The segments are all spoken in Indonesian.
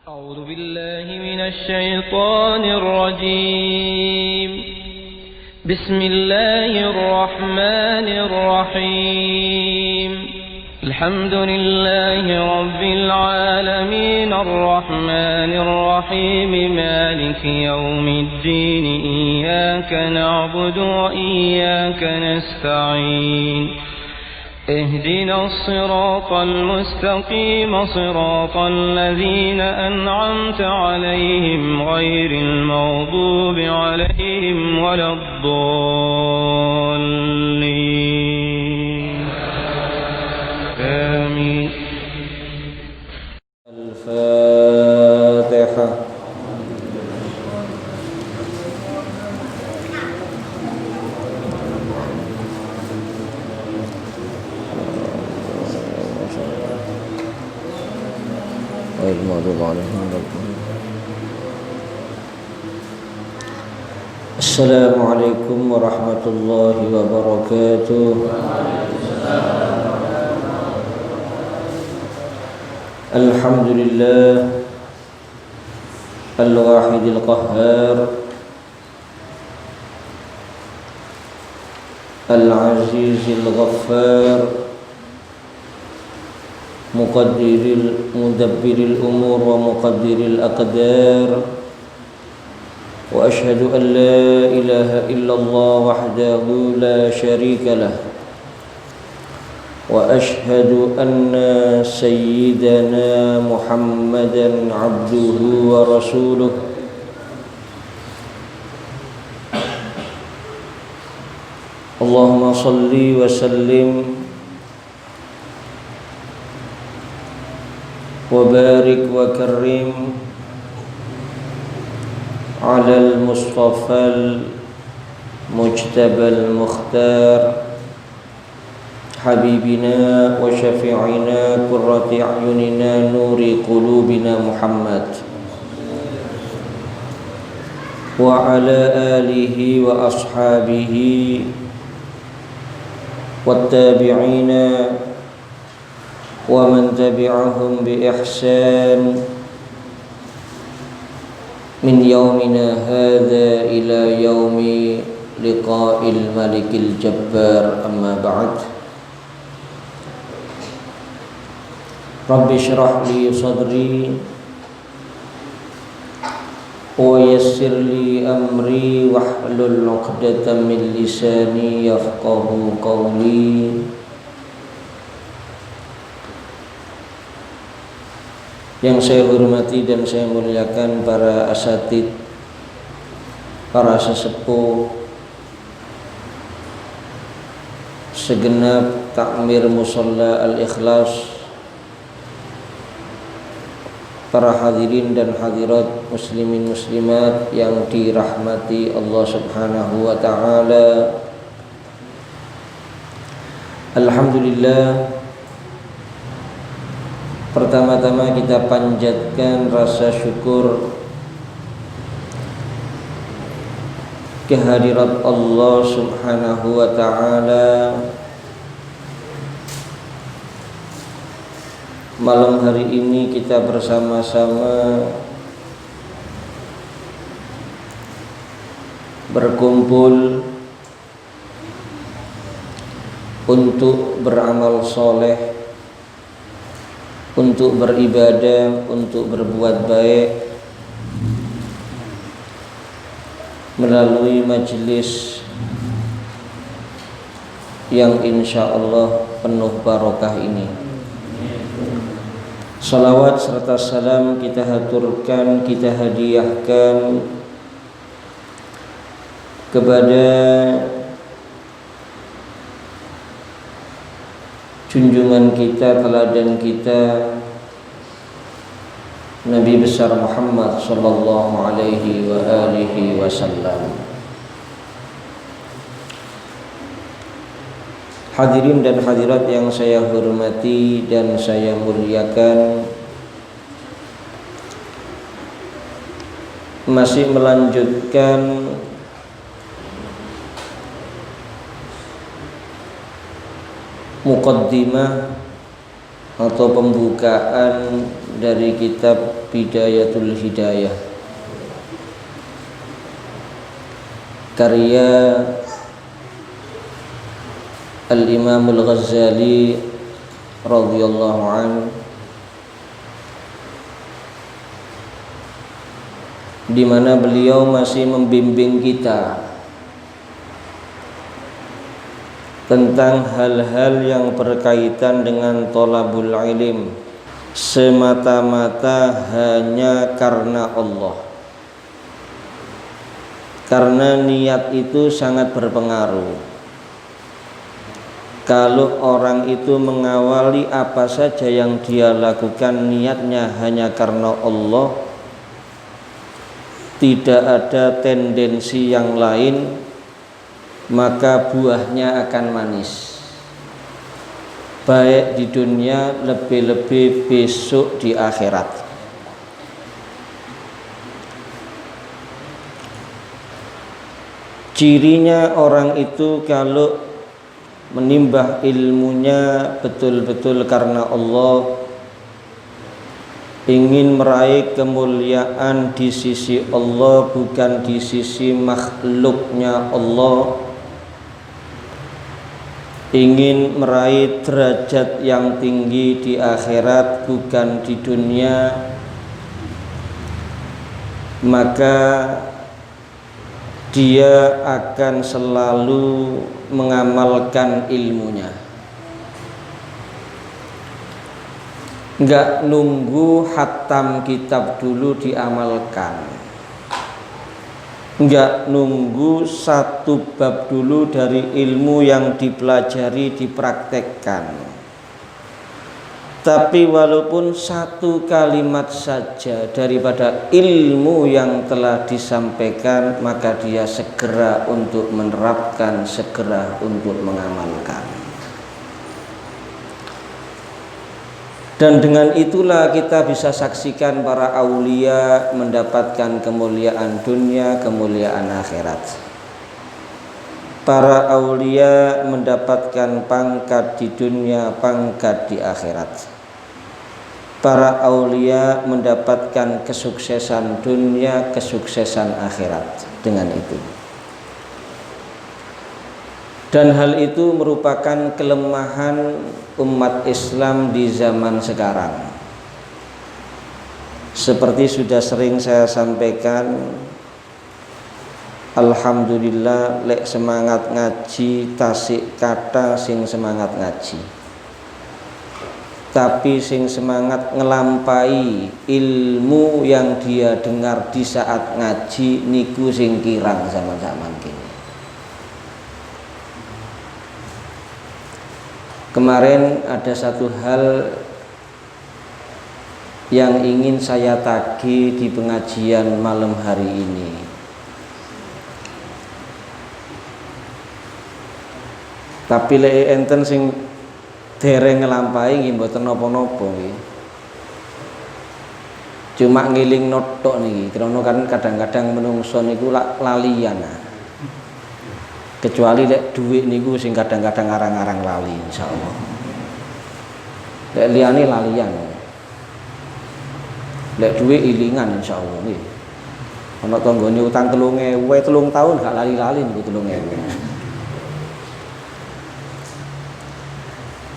أعوذ بالله من الشيطان الرجيم. بسم الله الرحمن الرحيم. الحمد لله رب العالمين الرحمن الرحيم مالك يوم الدين إياك نعبد وإياك نستعين اهدنا الصراط المستقيم صراط الذين أنعمت عليهم غير المغضوب عليهم ولا الضالين آمين. الفاتحة. Assalamualaikum warahmatullahi wabarakatuh. Alhamdulillah al-wahidil qahhar al-azizil ghaffar mudabbiril umur wa muqaddiril aqdar. Wa ashhadu an la ilaha illallah wahdahu la syarika lah. Wa ashhadu anna sayyidana Muhammadan abduhu wa rasuluh. Allahumma salli wa sallim wa barik wa karim ala al-mustafa al-mujtaba al-mukhtar habibina wa syafi'ina qurrati a'yunina nuri qulubina Muhammad wa ala alihi wa ashabihi wa tabi'ina wa man tabi'ahum bi ihsan min yaumina hadza ila yaumi liqa'il malikil jabbar, amma ba'd. Rabbi shrah li sadri wa yassir li amri wahlul 'uqdatam min lisani yafqahu qawli. Yang saya hormati dan saya muliakan para asatid, para sesepuh, segenap takmir musalla al-ikhlas, para hadirin dan hadirat muslimin muslimat yang dirahmati Allah Subhanahu wa ta'ala. Alhamdulillah, pertama-tama kita panjatkan rasa syukur kehadirat Allah Subhanahu wa ta'ala. Malam hari ini kita bersama-sama berkumpul untuk beramal soleh, untuk beribadah, untuk berbuat baik melalui majelis yang insya Allah penuh barokah ini. Salawat serta salam kita haturkan, kita hadiahkan kepada junjungan kita, teladan kita, Nabi besar Muhammad sallallahu alaihi wa alihi wasallam. Hadirin dan hadirat yang saya hormati dan saya muliakan, masih melanjutkan muqaddimah atau pembukaan dari kitab Bidayatul Hidayah karya Al-Imam Al-Ghazali radhiyallahu anhu, di mana beliau masih membimbing kita tentang hal-hal yang berkaitan dengan thalabul ilm semata-mata hanya karena Allah. Karena niat itu sangat berpengaruh. Kalau orang itu mengawali apa saja yang dia lakukan niatnya hanya karena Allah, tidak ada tendensi yang lain, maka buahnya akan manis, baik di dunia, lebih-lebih besok di akhirat. Cirinya orang itu kalau menimbah ilmunya betul-betul karena Allah, ingin meraih kemuliaan di sisi Allah, bukan di sisi makhluknya Allah, ingin meraih derajat yang tinggi di akhirat bukan di dunia, maka dia akan selalu mengamalkan ilmunya, enggak nunggu khatam kitab dulu diamalkan, enggak nunggu satu bab dulu dari ilmu yang dipelajari dipraktekkan. Tapi walaupun satu kalimat saja daripada ilmu yang telah disampaikan, maka dia segera untuk menerapkan, segera untuk mengamalkan. Dan dengan itulah kita bisa saksikan para aulia mendapatkan kemuliaan dunia, kemuliaan akhirat. Para aulia mendapatkan pangkat di dunia, pangkat di akhirat. Para aulia mendapatkan kesuksesan dunia, kesuksesan akhirat dengan itu. Dan hal itu merupakan kelemahan umat Islam di zaman sekarang. Seperti sudah sering saya sampaikan, alhamdulillah lek semangat ngaji tasik kata sing semangat ngaji. Tapi sing semangat ngelampai ilmu yang dia dengar di saat ngaji niku sing kirang zaman-zaman kini. Kemarin ada satu hal yang ingin saya tagih di pengajian malam hari ini. Tapi lek enten sing dereng ngelampahi nggih mboten napa-napa nggih. Cuma ngiling notok niki, karena kan kadang-kadang menungso niku lalian. Kecuali lek dhuwit niku sing kadang-kadang arang-arang lali insyaallah. Lek liyane lalian. Lek dhuwit ilingan insyaallah nggih. Ana tanggane utang 3.000, 3 tahun gak lali-lali niku 3.000.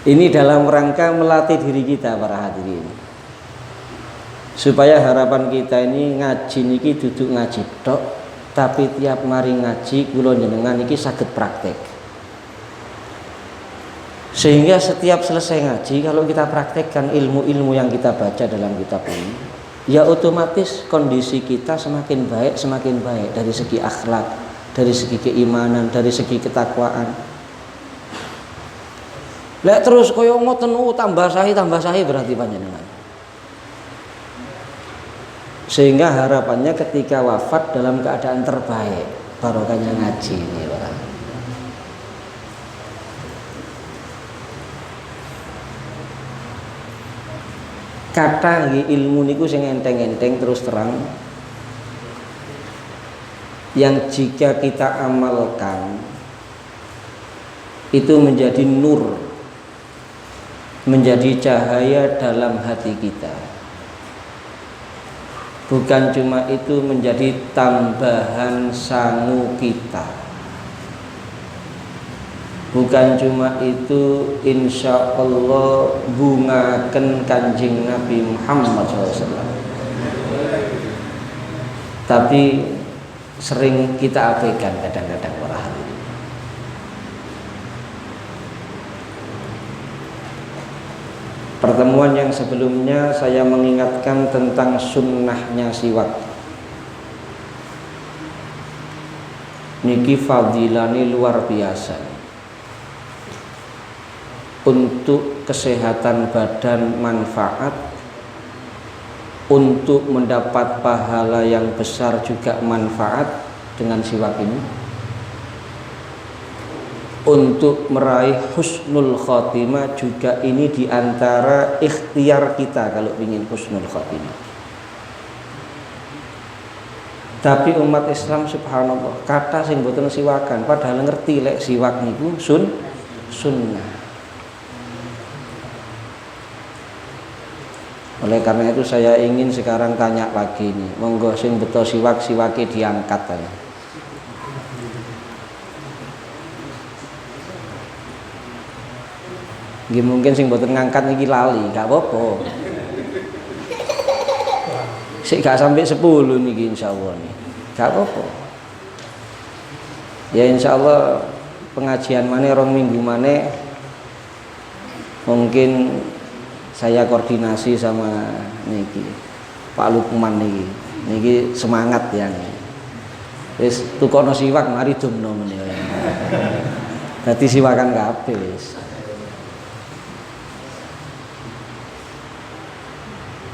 Ini dalam rangka melatih diri kita para hadirin, supaya harapan kita ini ngaji niki duduk ngaji tok, tapi tiap mari ngaji kula jenengan niki saged praktek. Sehingga setiap selesai ngaji, kalau kita praktekkan ilmu-ilmu yang kita baca dalam kitab ini, ya otomatis kondisi kita semakin baik dari segi akhlak, dari segi keimanan, dari segi ketakwaan. Lek terus koyo ngoten tambah sahi berarti panjenengan. Sehingga harapannya ketika wafat dalam keadaan terbaik, barokahnya ngaji ini, Pak. Kata ilmu niku sing enteng-enteng terus terang, yang jika kita amalkan itu menjadi nur, menjadi cahaya dalam hati kita. Bukan cuma itu menjadi tambahan sangu kita. Bukan cuma itu insya Allah bungaken Kanjeng Nabi Muhammad SAW. Tapi sering kita abaikan kadang-kadang para hadirin. Pertemuan yang sebelumnya saya mengingatkan tentang sunnahnya siwak. Niki fadilane luar biasa. Untuk kesehatan badan manfaat, untuk mendapat pahala yang besar juga manfaat dengan siwak ini. Untuk meraih husnul khotimah juga ini diantara ikhtiar kita kalau ingin husnul khotimah. Tapi umat Islam subhanallah kata sing boten siwakan padahal ngerti lek siwak niku sunnah. Oleh karena itu saya ingin sekarang tanya lagi nih, monggo sing beto siwake diangkat aja. Nggih mungkin sing mboten ngangkat niki lali, gak apa-apa. Sik gak sampai 10 niki insyaallah nih. Gak apa-apa. Ya insyaallah pengajian maneh 2 minggu maneh mungkin saya koordinasi sama niki Pak Lukman niki. Niki semangat ya nih. Wis tukono siwak mari dumno meneh. Dadi siwakan kabeh wis.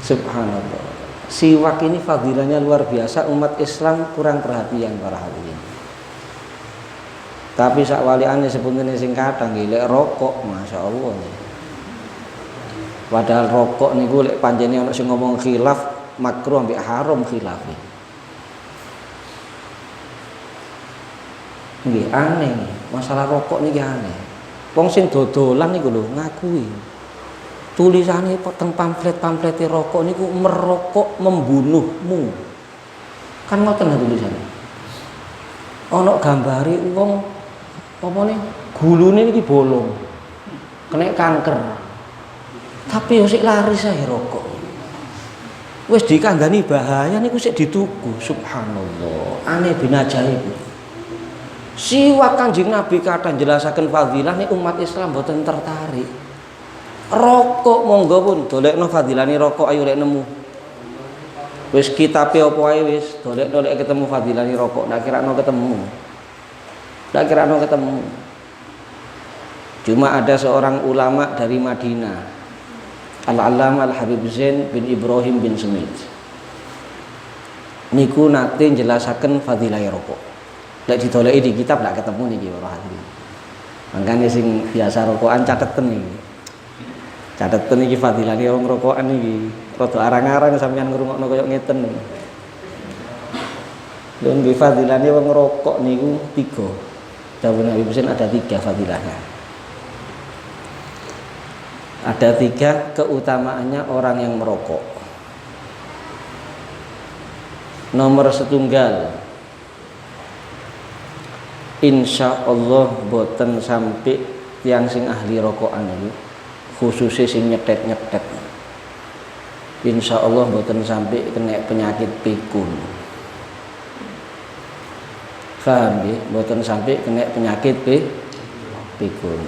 Subhanallah. Siwak ini fadilahnya luar biasa, umat Islam kurang perhatian para hadirin. Tapi sak waliane sepuntene sing kathah nggih lek rokok, masyaallah. Padahal rokok niku lek panjene ana sing ngomong khilaf makruh ambek haram khilafe. Nggih aneh, masalah rokok niki aneh. Wong sing dodolan niku lho ngakui. Tulisannya teng pamflet-pamflete rokok niku merokok membunuhmu. Kan ngoten tulisannya. Ana gambare wong apa nih gulune niki bolong. Kena kanker. Tapi yo sik laris ae rokok. Wis dikandani bahaya niku sik dituku. Subhanallah. Aneh bin ajaib. Siwak Kanjeng Nabi kata jelasaken fadilah nih umat Islam mboten tertarik. Rokok monggo pun dolekno fadilane rokok ayo lek nemu. Wis kitabe apa ae wis dolekno lek ketemu fadilane rokok, ndak kirano ketemu. Ndak kirano ketemu. Cuma ada seorang ulama dari Madinah, Al-Allamah Al-Habib Zain bin Ibrahim bin Smith. Niku nate jelasaken fadilahe rokok. Lek didoleki di kitab ndak ketemu niki para hadirin. Mangkane sing biasa rokokan cateten iki. Cateten iki fadilane wong rokokan iki. Rada arang-arang sampeyan ngrungokno koyo ngeten. Lha nggih fadilane wong ngrokok niku 3. Dawuh Nabi Muhammad ada 3 fadilahnya. Ada 3 keutamaannya orang yang merokok. Nomor 1, insya Allah boten sampai tiang sing ahli rokokan itu, khususnya sing nyetet. Insya Allah boten sampai kena penyakit pikun. Paham ya? Boten sampai kena penyakit pikun.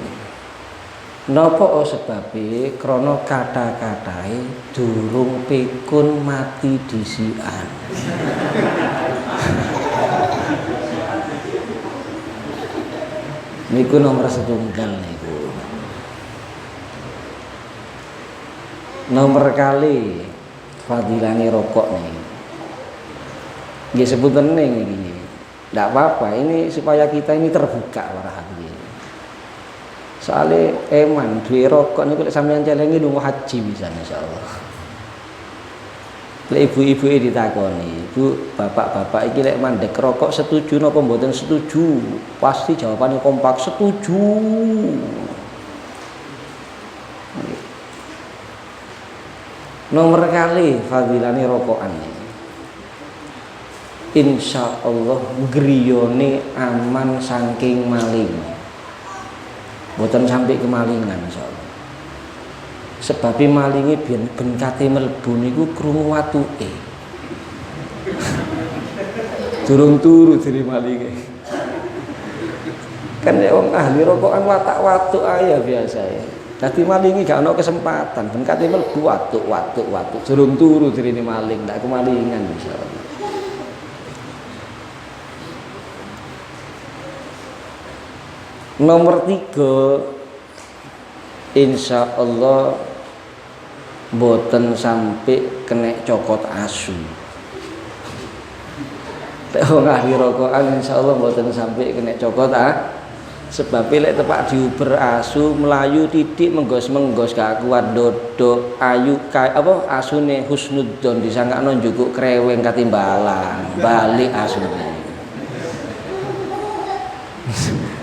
Napa sebabe krana kata-katae durung pikun mati disikan. Niku nomor 1 niku. Nomor kali fadilane rokok nih. Nggih sebutan ning iki. Ndak apa-apa, ini supaya kita ini terbuka para hadirin. Soale eman duwe rokok niku lek sampeyan celengi lunga haji bisa insyaallah. Lek ibu-ibuke ditakoni, "Bu, bapak-bapak iki lek mandek rokok setuju napa mboten setuju?" Pasti jawabannya kompak, "Setuju." Nomor kali fadilane rokokan. insya Allah griyone aman saking maling, boten sampai kemalingan insya Allah. Sebab malinge ben kate mlebu niku krungu watuke durung turu dari malinge. Kan wong ahli rokokan watak-watuk aja biasa ya. Dadi malinge gak ana kesempatan, ben kate mlebu watuk durung turu dari maling, ndak kemalingan insyaallah. Nomor 3, insya Allah boten sampai kena cokot asu. Wong ahli rokokan insya Allah boten sampai kena cokot sebab lek tepak diuber asu melayu titik menggos gak kuat dodok ayu kae apa asune husnudzon disangkano njukuk kreweng katimbalan balik asune.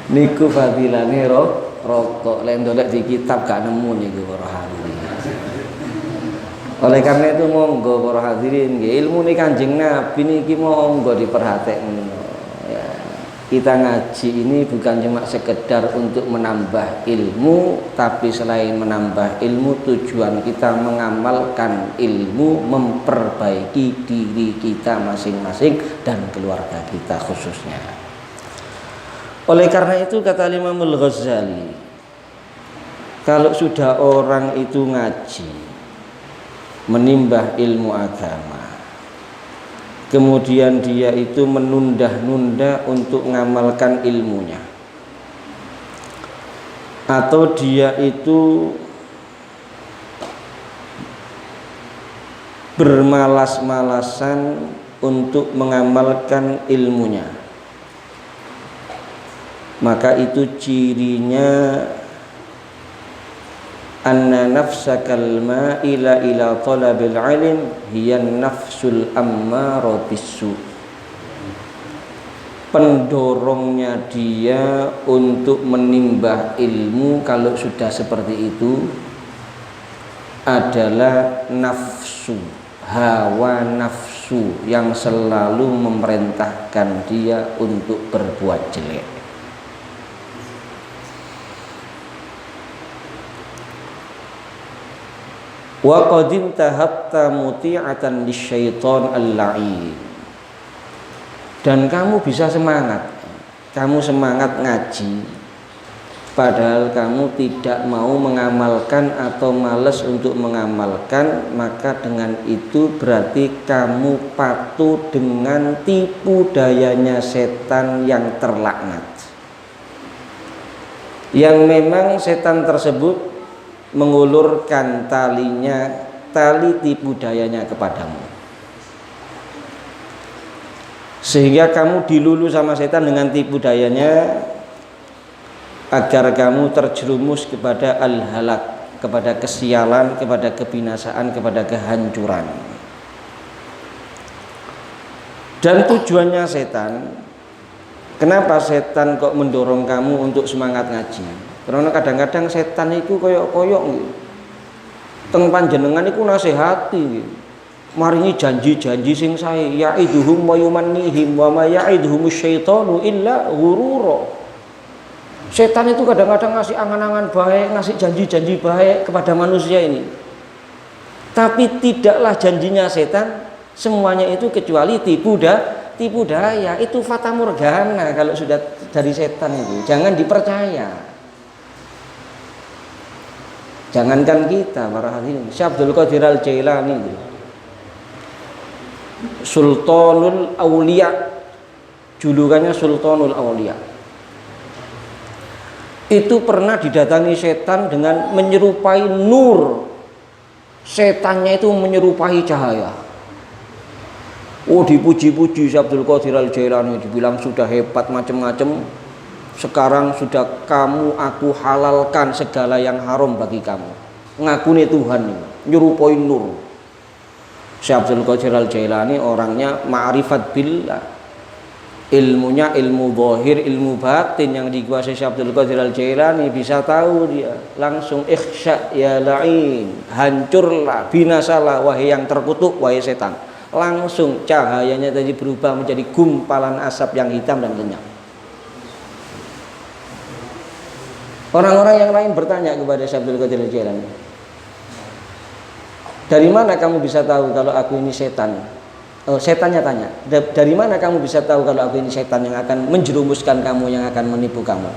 Niku fadilane rokok lek ndolek di kitab gak nemu niku para hadirin. Oleh karena itu monggo para hadirin nggih ilmune Kanjeng Nabi niki monggo diperhatekno ya. Kita ngaji ini bukan cuma sekedar untuk menambah ilmu, tapi selain menambah ilmu tujuan kita mengamalkan ilmu, memperbaiki diri kita masing-masing dan keluarga kita khususnya. Oleh karena itu kata Imam Al-Ghazali, kalau sudah orang itu ngaji, menimbah ilmu agama, kemudian dia itu menunda-nunda untuk mengamalkan ilmunya, atau dia itu bermalas-malasan untuk mengamalkan ilmunya, maka itu cirinya anna nafsakal ma'ila ila talabil ilm hiya nafsul ammara bisu. Pendorongnya dia untuk menimbah ilmu kalau sudah seperti itu adalah nafsu, hawa nafsu yang selalu memerintahkan dia untuk berbuat jelek. Wa qadim tahatta muti'atan lisyaiton al-la'in. Dan kamu bisa semangat, kamu semangat ngaji, padahal kamu tidak mau mengamalkan atau malas untuk mengamalkan, maka dengan itu berarti kamu patuh dengan tipu dayanya setan yang terlaknat, yang memang setan tersebut mengulurkan tali tipu dayanya kepadamu, sehingga kamu dilulu sama setan dengan tipu dayanya agar kamu terjerumus kepada al-halak, kepada kesialan, kepada kebinasaan, kepada kehancuran. Dan tujuannya setan, kenapa setan kok mendorong kamu untuk semangat ngaji? Karena kadang-kadang setan itu koyok-koyok teng panjenengan iku nasihati, maringi janji-janji sing sae, ya'iduhum wa yumannihim wa ma ya'iduhumus syaitanu illa ghurura. Setan itu kadang-kadang ngasih angan-angan baik, ngasih janji-janji baik kepada manusia ini, tapi tidaklah janjinya setan semuanya itu kecuali tipu daya. Itu fata morgana kalau sudah dari setan itu, jangan dipercaya. Jangankan kita para hadirin, Syekh Abdul Qadir Al-Jailani itu Sultanul Aulia, julukannya Sultanul Aulia, itu pernah didatangi setan dengan menyerupai nur. Setannya itu menyerupai cahaya. Oh, dipuji-puji Syekh Abdul Qadir Al-Jailani, dibilang sudah hebat macam-macam. Sekarang sudah aku halalkan segala yang haram bagi kamu. Ngakuni Tuhan, nyerupai nur. Syekh Abdul Qadir Al-Jailani orangnya ma'rifat billah. Ilmunya ilmu zahir, ilmu batin yang dikuasai Syekh Abdul Qadir Al-Jailani, bisa tahu dia. Langsung ikhsya ya la'in, hancurlah, binasalah wahai yang terkutuk, wahai setan. langsung cahayanya tadi berubah menjadi gumpalan asap yang hitam dan lenyap. Orang-orang yang lain bertanya kepada Syekh Abdul Qadir Jailani, dari mana kamu bisa tahu kalau aku ini setan? Setannya tanya, dari mana kamu bisa tahu kalau aku ini setan yang akan menjerumuskan kamu, yang akan menipu kamu?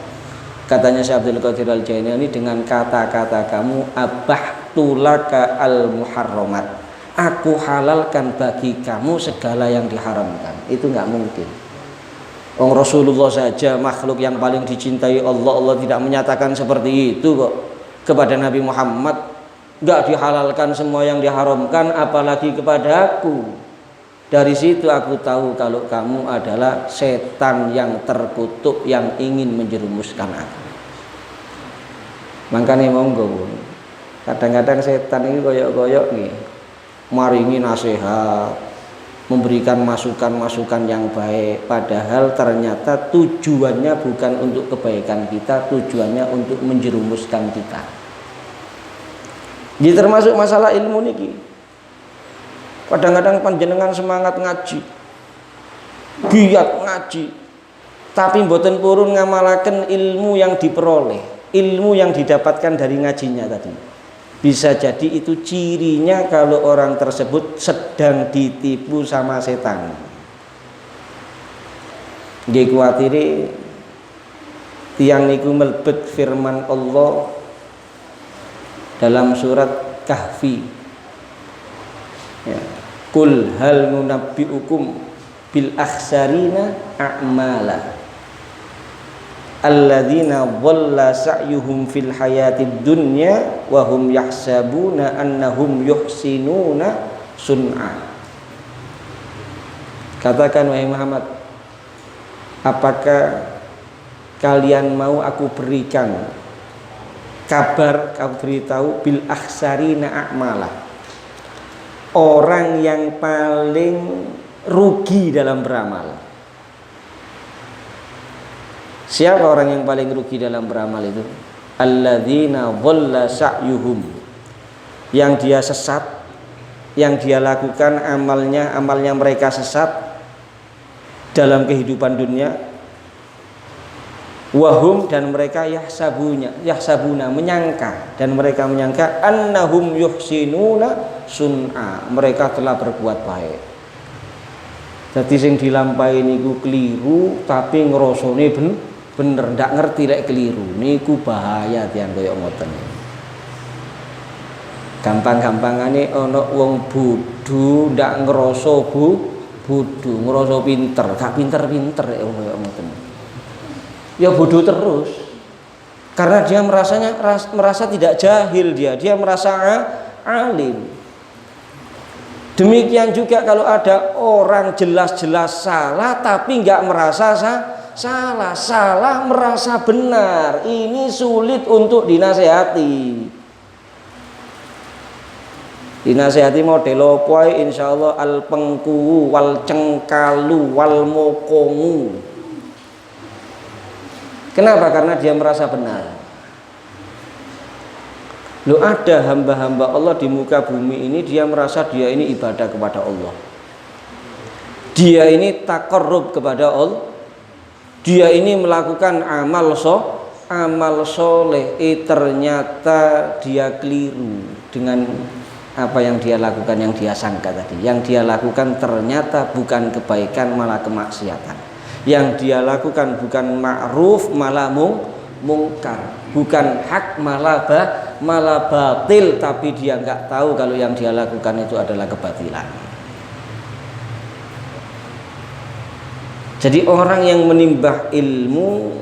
Katanya Syekh Abdul Qadir Al-Jailani, dengan kata-kata kamu, abahtulaka al-muharramat, aku halalkan bagi kamu segala yang diharamkan. Itu nggak mungkin. Rasulullah saja makhluk yang paling dicintai Allah, Allah tidak menyatakan seperti itu kok kepada Nabi Muhammad. Nggak dihalalkan semua yang diharamkan, apalagi kepada aku. Dari situ aku tahu kalau kamu adalah setan yang terkutuk yang ingin menjerumuskan aku. Makanya monggo, kadang-kadang setan ini koyok-koyok nih, maringi nasihat, memberikan masukan-masukan yang baik, padahal ternyata tujuannya bukan untuk kebaikan kita, tujuannya untuk menjerumuskan kita. Ini termasuk masalah ilmu niki. Kadang-kadang panjenengan semangat ngaji, giat ngaji, tapi mboten purun ngamalaken ilmu yang diperoleh, ilmu yang didapatkan dari ngajinya tadi. Bisa jadi itu cirinya kalau orang tersebut sedang ditipu sama setan. Nggih kuwatire tiyang niku melebet firman Allah dalam surat Kahfi. Ya. Qul hal nunabbiukum bil akhsarina a'mala alladzina dhalla sa'yuhum fil hayatid dunya wa hum yahsabuna annahum yuhsinuna sun'a. Katakan wahai Muhammad, apakah kalian mau aku berikan kabar, aku beritahu bil akhsarina a'mala, orang yang paling rugi dalam beramal. Siapa orang yang paling rugi dalam beramal itu? Alladzina dhalla sa'yuhum, yang dia sesat, yang dia lakukan amalnya mereka sesat dalam kehidupan dunia. Wahum, dan mereka yahsabuna menyangka, dan mereka menyangka annahum yuhsinuna sun'a, mereka telah berbuat baik. Jadi sing dilampahi niku keliru tapi ngrasane bener, ndak ngerti lek keliru niku bahaya tiyang kaya ngoten. Gampang-gampangane ana wong bodho ndak ngrasa bodho, ngrasa pinter, gak pinter-pinter kaya ngoten. Ya bodoh terus, karena dia merasa tidak jahil, dia merasa alim. Demikian juga kalau ada orang jelas-jelas salah tapi nggak merasa salah merasa benar, ini sulit untuk dinasehati. Dinasehati model apa? Insyaallah al pengku wal cengkalu wal mokongu. Kenapa? Karena dia merasa benar. Loh, ada hamba-hamba Allah di muka bumi ini, dia merasa dia ini ibadah kepada Allah, dia ini taqarrub kepada Allah, dia ini melakukan amal soleh. Ternyata dia keliru dengan apa yang dia lakukan, yang dia sangka tadi. Yang dia lakukan ternyata bukan kebaikan, malah kemaksiatan. Yang dia lakukan bukan ma'ruf malah mungkar, bukan hak malah batil, tapi dia nggak tahu kalau yang dia lakukan itu adalah kebatilan. Jadi orang yang menimbah ilmu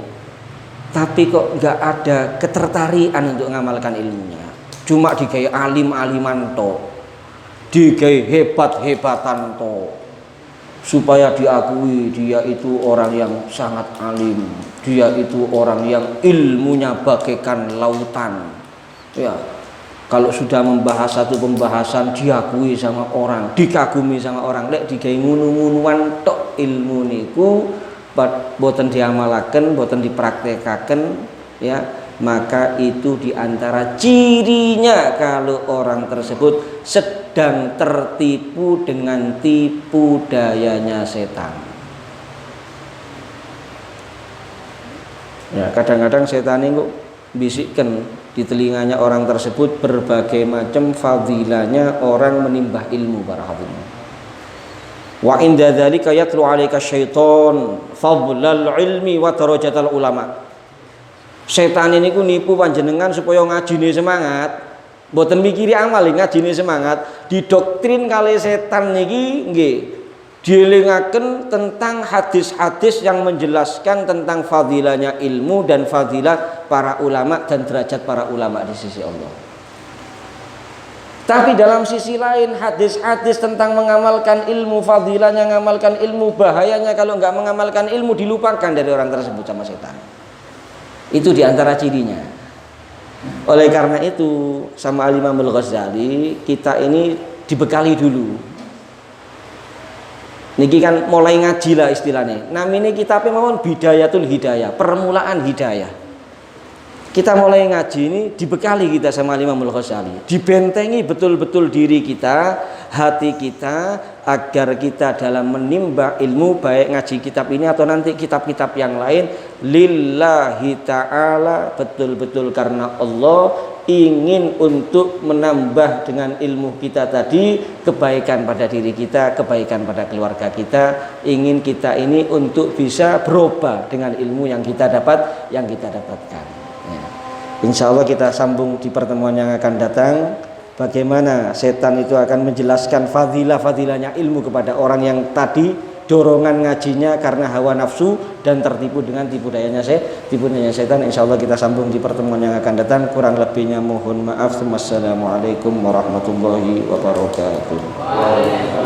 tapi kok nggak ada ketertarikan untuk mengamalkan ilmunya, cuma digawe alim-aliman to, digawe hebat-hebatan to, supaya diakui dia itu orang yang sangat alim, dia itu orang yang ilmunya bagaikan lautan. Ya, kalau sudah membahas satu pembahasan diakui sama orang, dikagumi sama orang. Lek digawe ngunu-ngunuan tok ilmu niku boten diamalaken, boten dipraktekaken, ya, maka itu diantara cirinya kalau orang tersebut sedang dan tertipu dengan tipu dayanya setan. Ya, kadang-kadang setan itu bisikkan di telinganya orang tersebut berbagai macam fadilahnya orang menimbah ilmu para hadirin. Wa inda dzalika yatlu 'alaika syaiton fadlal ilmi wa darajatal ulama. Setan ini ku nipu panjenengan supaya ngajine semangat, mboten mikiri amal, ngajine semangat. Didoktrin kali setan niki nggih dielingaken tentang hadis-hadis yang menjelaskan tentang fadilahnya ilmu dan fadilah para ulama dan derajat para ulama di sisi Allah. Tapi dalam sisi lain hadis-hadis tentang mengamalkan ilmu, fadilahnya mengamalkan ilmu, bahayanya kalau nggak mengamalkan ilmu dilupakan dari orang tersebut sama setan. Itu diantara cirinya. Oleh karena itu sama Al-Imam Al-Ghazali kita ini dibekali dulu. Niki kan mulai ngaji lah istilahnya. Namanya kitabnya mawon Bidayatul Hidayah, permulaan hidayah. Kita mulai ngaji ini dibekali kita sama Imam Al-Ghazali, dibentengi betul-betul diri kita, hati kita, agar kita dalam menimba ilmu, baik ngaji kitab ini atau nanti kitab-kitab yang lain, lillahi ta'ala, betul-betul karena Allah, ingin untuk menambah dengan ilmu kita tadi kebaikan pada diri kita, kebaikan pada keluarga kita, ingin kita ini untuk bisa berubah dengan ilmu yang kita dapatkan. Insya Allah kita sambung di pertemuan yang akan datang, bagaimana setan itu akan menjelaskan fadilah-fadilahnya ilmu kepada orang yang tadi dorongan ngajinya karena hawa nafsu dan tertipu dengan tipu dayanya setan. Insya Allah kita sambung di pertemuan yang akan datang. Kurang lebihnya mohon maaf. Wassalamualaikum warahmatullahi wabarakatuh.